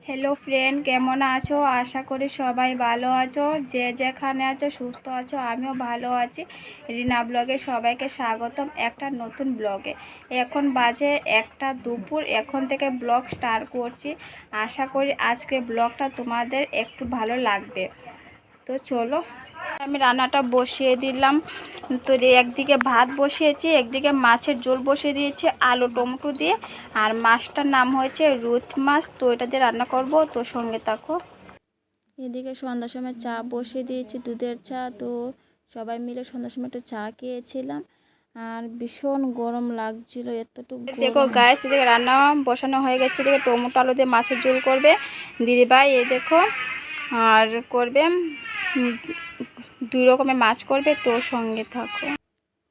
Hello friend, কেমন আছো? আশা করি সবাই ভালো আছো। যে যেখানে আছো সুস্থ আছো, আমিও ভালো আছি। রিনা ব্লগে সবাইকে স্বাগতম একটা নতুন ব্লগে। এখন বাজে 1টা দুপুর, এখন থেকে ব্লগ স্টার্ট করছি। আশা করি আজকে ব্লগটা তোমাদের একটু ভালো লাগবে। তো চলো, আমি রান্নাটা বসিয়ে দিলাম। তো একদিকে ভাত বসিয়েছি, একদিকে মাছের ঝোল বসিয়ে দিয়েছি আলু টমেটো দিয়ে। আর মাছটার নাম হয়েছে রুই মাছ। তো এটা দিয়ে রান্না করব, তো সঙ্গে থাকো। এদিকে সন্ধ্যার সময় চা বসিয়ে দিয়েছি, দুধের চা। তো সবাই মিলে সন্ধ্যার সময় একটু চা খেয়েছিলাম। আর ভীষণ গরম লাগছিল, এতটুকু দেখো গায়ে এদিকে রান্না বসানো হয়ে গেছে। এদিকে টমেটো আলু দিয়ে মাছের ঝোল করবে দিদিভাই, এই দেখো। আর করবে 2 রকমের মাছ করবে, তো সঙ্গে থাকো।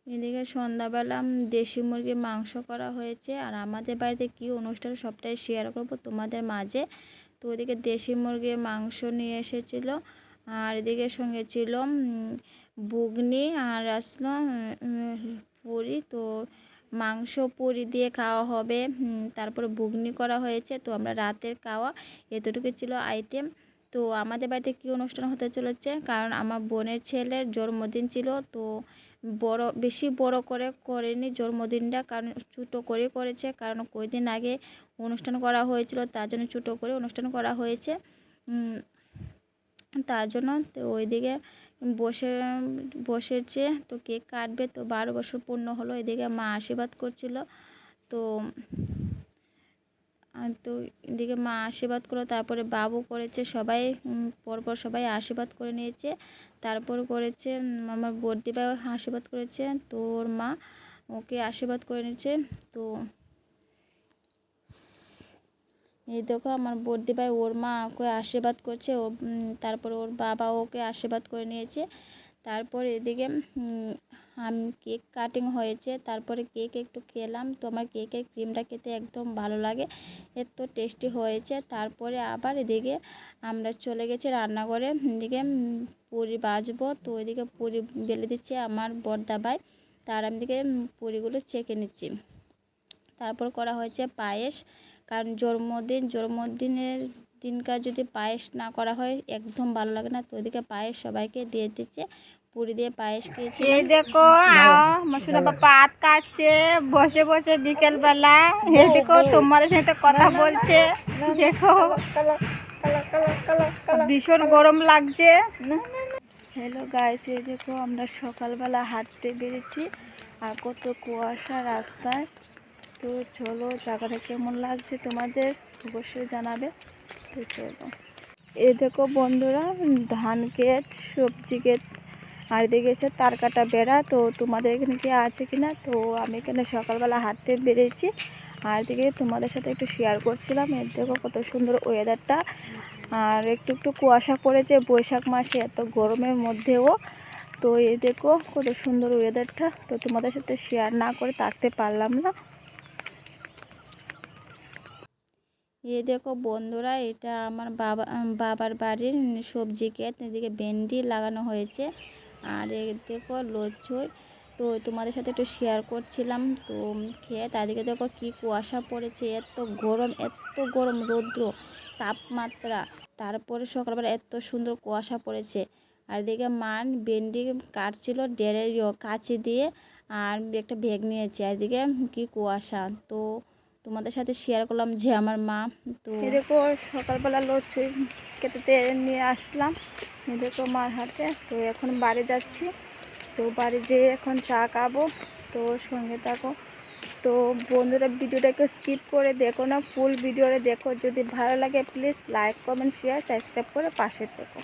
এদিকে সন্ধ্যাবেলা দেশি মুরগির মাংস করা হয়েছে। আর আমাদের বাড়িতে কি অনুষ্ঠান সবটাই শেয়ার করব তোমাদের মাঝে। তো ওদিকে দেশি মুরগির মাংস নিয়ে এসেছিলো। আর এদিকে সঙ্গে ছিল বুগনি আর আসলো পুরি। তো মাংস পুরি দিয়ে খাওয়া হবে, তারপরে বুগনি করা হয়েছে। তো আমরা রাতের খাওয়া এতটুকু ছিল আইটেম। তো আমাদের বাড়িতে কী অনুষ্ঠান হতে চলেছে, কারণ আমার বোনের ছেলের জন্মদিন ছিল। তো বেশি বড় করে করেনি জন্মদিনটা, কারণ ছোটো করে করেছে। কারণ কয়েকদিন আগে অনুষ্ঠান করা হয়েছিল, তার জন্য ছোটো করে অনুষ্ঠান করা হয়েছে। তার জন্য তো ওইদিকে বসেছে। তো কেক কাটবে, তো 12 বছর পূর্ণ হলো। এদিকে মা আশীর্বাদ করছিল। তো এদিকে মা আশীর্বাদ করলো, তারপরে বাবু করেছে। সবাই পরপর সবাই আশীর্বাদ করে নিয়েছে। তারপর করেছে আমার বড়দিভাই আশীর্বাদ করেছে। তো ওর মা ওকে আশীর্বাদ করে নিয়েছে। তো এই দেখো আমার বড়দিভাই ওর মা ওকে আশীর্বাদ করছে। তারপর ওর বাবা ওকে আশীর্বাদ করে নিয়েছে। তারপর এদিকে আমি কেক কাটিং হয়েছে। তারপরে কেক একটু খেলাম। তো আমার কেকের ক্রিমটা খেতে একদম ভালো লাগে, এত টেস্টি হয়েছে। তারপরে আবার এদিকে আমরা চলে গেছি রান্নাঘরে। এদিকে পুরি ভাজবো। তো এদিকে পুরি বেলে দিচ্ছে আমার বড়দাভাই। তার আমি দিকে পুরিগুলো চেকে নিচ্ছি। তারপর করা হয়েছে পায়েস, কারণ জন্মদিনের দিনকার যদি পায়েস না করা হয় একদম ভালো লাগে না। তো ওইদিকে পায়েস সবাইকে দিয়ে দিচ্ছে, পুরি দিয়ে পায়েস খেয়েছি। এই দেখো মসুরা বাবা হাত কাটছে বসে বসে বিকেলবেলা। এই দেখো তোমাদের সাথে কথা বলছে। দেখো ভীষণ গরম লাগছে। হ্যালো গাইস, এই দেখো আমরা সকালবেলা হাঁটতে বেরিয়েছি। আর কত কুয়াশা রাস্তায়। তো চলো, জায়গাটা কেমন লাগছে তোমাদের অবশ্যই জানাবে। তো চলো, এই দেখো বন্ধুরা, ধান ক্ষেত, সবজি ক্ষেত, আর এদিকে এসে তার কাটা বেড়া। তো তোমাদের এখানে কি আছে কিনা? তো আমি এখানে সকালবেলা হাঁটতে বেরিয়েছি। আর এদিকে তোমাদের সাথে একটু শেয়ার করছিলাম। এর দেখো কত সুন্দর ওয়েদারটা। আর একটু একটু কুয়াশা পড়েছে বৈশাখ মাসে, এত গরমের মধ্যেও। তো এই দেখো কত সুন্দর ওয়েদারটা। তো তোমাদের সাথে শেয়ার না করে থাকতে পারলাম না। এই দেখো বন্ধুরা, এটা আমার বাবার বাড়ির সবজি ক্ষেত। এদিকে ভেন্ডি লাগানো হয়েছে। আর এই দেখো লচ্ছই। তো তোমাদের সাথে একটু শেয়ার করছিলাম। তো ক্ষেত, এদিকে দেখো কি কুয়াশা পড়েছে, এত গরম রৌদ্র তাপমাত্রা। তারপরে সকালবেলা এত সুন্দর কুয়াশা পড়েছে। আর এদিকে মান ভেন্ডি কাটছিল কাঁচি দিয়ে, আর একটা ব্যাগ নিয়েছে। আর এদিকে কি কুয়াশা। তো তোমাদের সাথে শেয়ার করলাম যে আমার মা। তো এদিকে সকালবেলা লচ্ছই কেটে নিয়ে আসলাম, এদিকে মার হাতে। তো এখন বাড়ি যাচ্ছি। তো বাড়ি যেয়ে এখন চা খাবো। তো সঙ্গে থাকো। তো বন্ধুরা, ভিডিওটাকে স্কিপ করে দেখো না, ফুল ভিডিওটা দেখো। যদি ভালো লাগে please like comment share subscribe করে পাশে থেকো।